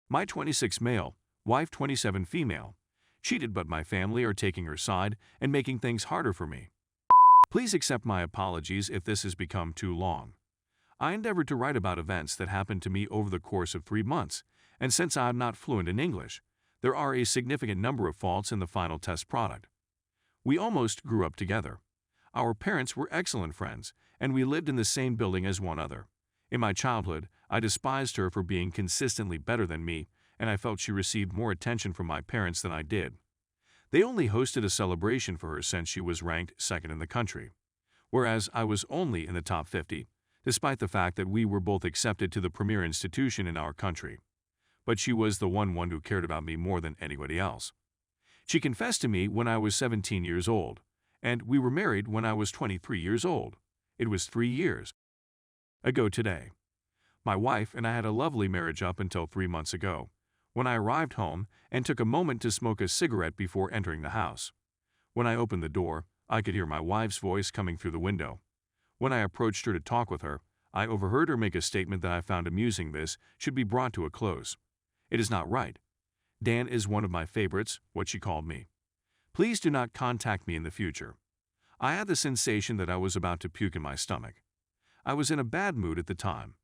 My 26 male, wife 27 female, cheated, but my family are taking her side and making things harder for me. Please accept my apologies if this has become too long. I endeavored to write about events that happened to me over the course of 3 months, and since I am not fluent in English, there are a significant number of faults in the final test product. We almost grew up together. Our parents were excellent friends, and we lived in the same building as one another. In my childhood, I despised her for being consistently better than me, and I felt she received more attention from my parents than I did. They only hosted a celebration for her since she was ranked second in the country, whereas I was only in the top 50, despite the fact that we were both accepted to the premier institution in our country. But she was the one who cared about me more than anybody else. She confessed to me when I was 17 years old, and we were married when I was 23 years old. It was 3 years ago today. My wife and I had a lovely marriage up until 3 months ago, when I arrived home and took a moment to smoke a cigarette before entering the house. When I opened the door, I could hear my wife's voice coming through the window. When I approached her to talk with her, I overheard her make a statement that I found amusing. This should be brought to a close. It is not right. Dan is one of my favorites, what she called me. Please do not contact me in the future. I had the sensation that I was about to puke in my stomach. I was in a bad mood at the time,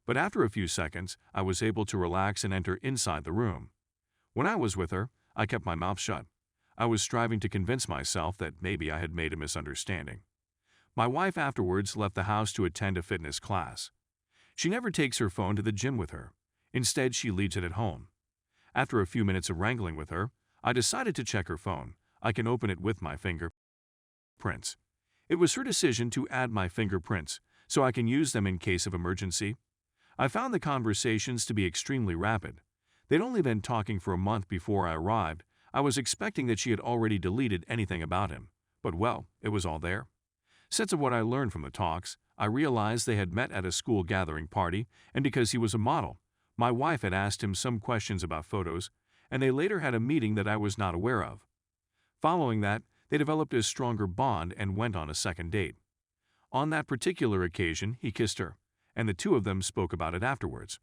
but after a few seconds, I was able to relax and enter inside the room. When I was with her, I kept my mouth shut. I was striving to convince myself that maybe I had made a misunderstanding. My wife afterwards left the house to attend a fitness class. She never takes her phone to the gym with her. Instead, she leaves it at home. After a few minutes of wrangling with her, I decided to check her phone. I can open it with my fingerprints. It was her decision to add my fingerprints, so I can use them in case of emergency. I found the conversations to be extremely rapid. They'd only been talking for a month before I arrived. I was expecting that she had already deleted anything about him, but well, it was all there. Since of what I learned from the talks, I realized they had met at a school gathering party, and because he was a model, my wife had asked him some questions about photos, and they later had a meeting that I was not aware of. Following that, they developed a stronger bond and went on a second date. On that particular occasion, he kissed her, and the two of them spoke about it afterwards.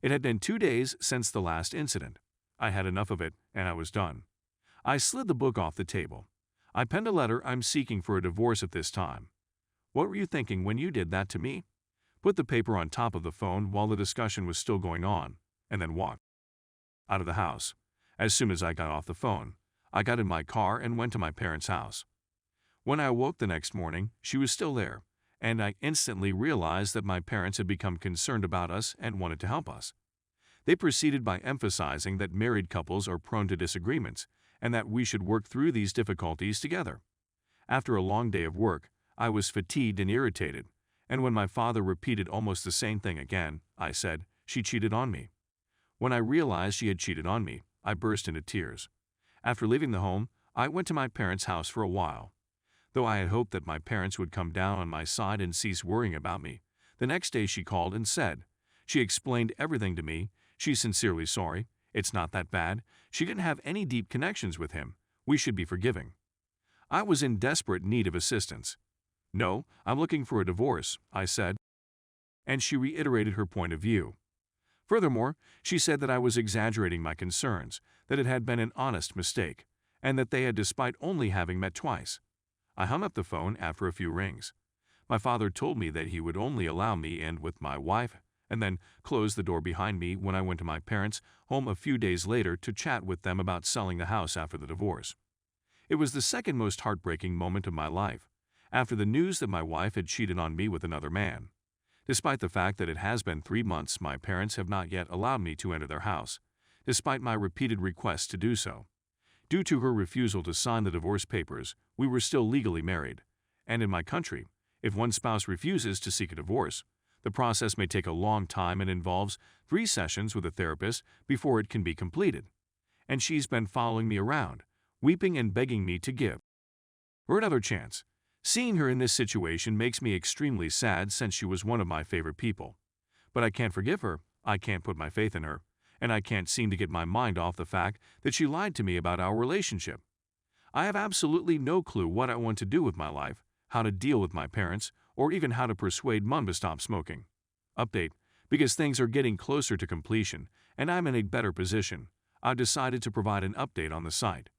It had been 2 days since the last incident. I had enough of it, and I was done. I slid the book off the table. I penned a letter. I'm seeking for a divorce at this time. What were you thinking when you did that to me? Put the paper on top of the phone while the discussion was still going on, and then walked out of the house. As soon as I got off the phone, I got in my car and went to my parents' house. When I awoke the next morning, she was still there, and I instantly realized that my parents had become concerned about us and wanted to help us. They proceeded by emphasizing that married couples are prone to disagreements and that we should work through these difficulties together. After a long day of work, I was fatigued and irritated, and when my father repeated almost the same thing again, I said, "She cheated on me." When I realized she had cheated on me, I burst into tears. After leaving the home, I went to my parents' house for a while. Though I had hoped that my parents would come down on my side and cease worrying about me, the next day she called and said, she explained everything to me. She's sincerely sorry. It's not that bad. She didn't have any deep connections with him. We should be forgiving. I was in desperate need of assistance. "No, I'm looking for a divorce," I said, and she reiterated her point of view. Furthermore, she said that I was exaggerating my concerns, that it had been an honest mistake, and that they had despite only having met twice. I hung up the phone after a few rings. My father told me that he would only allow me in with my wife, and then closed the door behind me when I went to my parents' home a few days later to chat with them about selling the house after the divorce. It was the second most heartbreaking moment of my life, after the news that my wife had cheated on me with another man. Despite the fact that it has been 3 months, my parents have not yet allowed me to enter their house, despite my repeated requests to do so. Due to her refusal to sign the divorce papers, we were still legally married, and in my country, if one spouse refuses to seek a divorce, the process may take a long time and involves 3 sessions with a therapist before it can be completed. And she's been following me around, weeping and begging me to give her another chance. Seeing her in this situation makes me extremely sad since she was one of my favorite people. But I can't forgive her, I can't put my faith in her, and I can't seem to get my mind off the fact that she lied to me about our relationship. I have absolutely no clue what I want to do with my life, how to deal with my parents, or even how to persuade Mum to stop smoking. Update: because things are getting closer to completion, and I'm in a better position, I decided to provide an update on the site.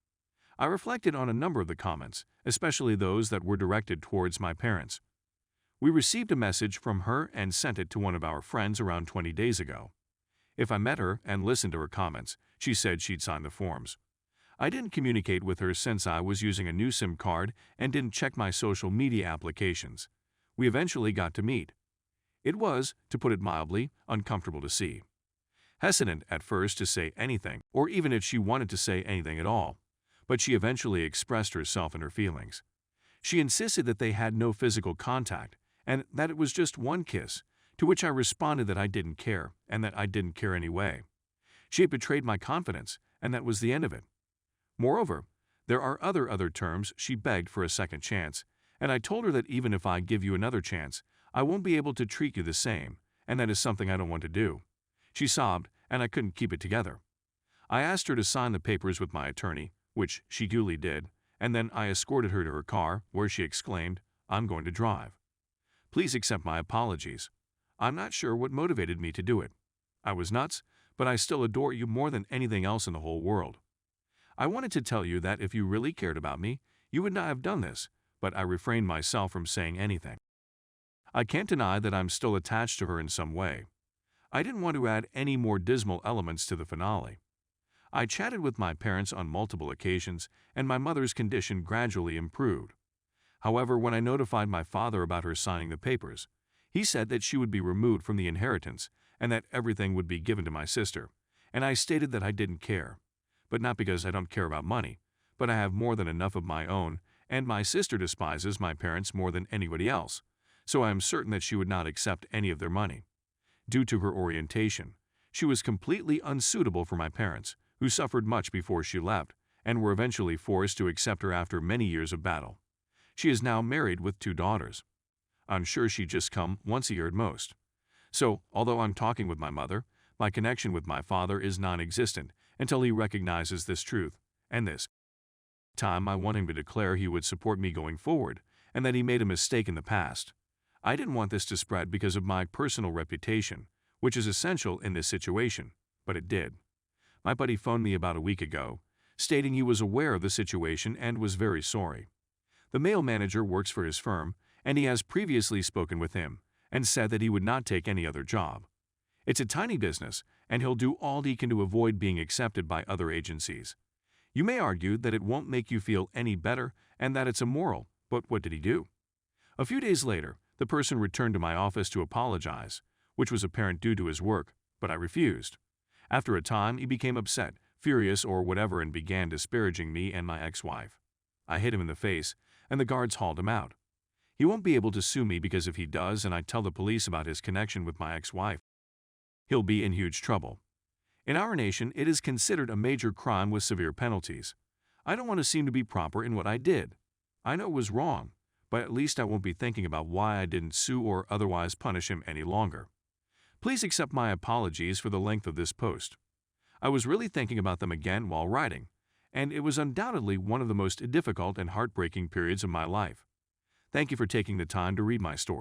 I reflected on a number of the comments, especially those that were directed towards my parents. We received a message from her and sent it to one of our friends around 20 days ago. If I met her and listened to her comments, she said she'd sign the forms. I didn't communicate with her since I was using a new SIM card and didn't check my social media applications. We eventually got to meet. It was, to put it mildly, uncomfortable to see. Hesitant at first to say anything, or even if she wanted to say anything at all, but she eventually expressed herself and her feelings. She insisted that they had no physical contact, and that it was just one kiss, to which I responded that I didn't care, and that I didn't care anyway. She had betrayed my confidence, and that was the end of it. Moreover, there are other terms she begged for a second chance, and I told her that even if I give you another chance, I won't be able to treat you the same, and that is something I don't want to do. She sobbed, and I couldn't keep it together. I asked her to sign the papers with my attorney, which she duly did, and then I escorted her to her car, where she exclaimed, "I'm going to drive. Please accept my apologies. I'm not sure what motivated me to do it. I was nuts, but I still adore you more than anything else in the whole world. I wanted to tell you that if you really cared about me, you would not have done this, but I refrained myself from saying anything. I can't deny that I'm still attached to her in some way. I didn't want to add any more dismal elements to the finale. I chatted with my parents on multiple occasions, and my mother's condition gradually improved. However, when I notified my father about her signing the papers, he said that she would be removed from the inheritance and that everything would be given to my sister, and I stated that I didn't care. But not because I don't care about money, but I have more than enough of my own, and my sister despises my parents more than anybody else, so I am certain that she would not accept any of their money. Due to her orientation, she was completely unsuitable for my parents, who suffered much before she left, and were eventually forced to accept her after many years of battle. She is now married with 2 daughters. I'm sure she'd just come once a year at most. So, although I'm talking with my mother, my connection with my father is non-existent until he recognizes this truth, and this time I want him to declare he would support me going forward, and that he made a mistake in the past. I didn't want this to spread because of my personal reputation, which is essential in this situation, but it did. My buddy phoned me about a week ago, stating he was aware of the situation and was very sorry. The mail manager works for his firm, and he has previously spoken with him and said that he would not take any other job. It's a tiny business, and he'll do all he can to avoid being accepted by other agencies. You may argue that it won't make you feel any better and that it's immoral, but what did he do? A few days later, the person returned to my office to apologize, which was apparent due to his work, but I refused. After a time, he became upset, furious, or whatever, and began disparaging me and my ex-wife. I hit him in the face, and the guards hauled him out. He won't be able to sue me because if he does and I tell the police about his connection with my ex-wife, he'll be in huge trouble. In our nation, it is considered a major crime with severe penalties. I don't want to seem to be proper in what I did. I know it was wrong, but at least I won't be thinking about why I didn't sue or otherwise punish him any longer. Please accept my apologies for the length of this post. I was really thinking about them again while writing, and it was undoubtedly one of the most difficult and heartbreaking periods of my life. Thank you for taking the time to read my story.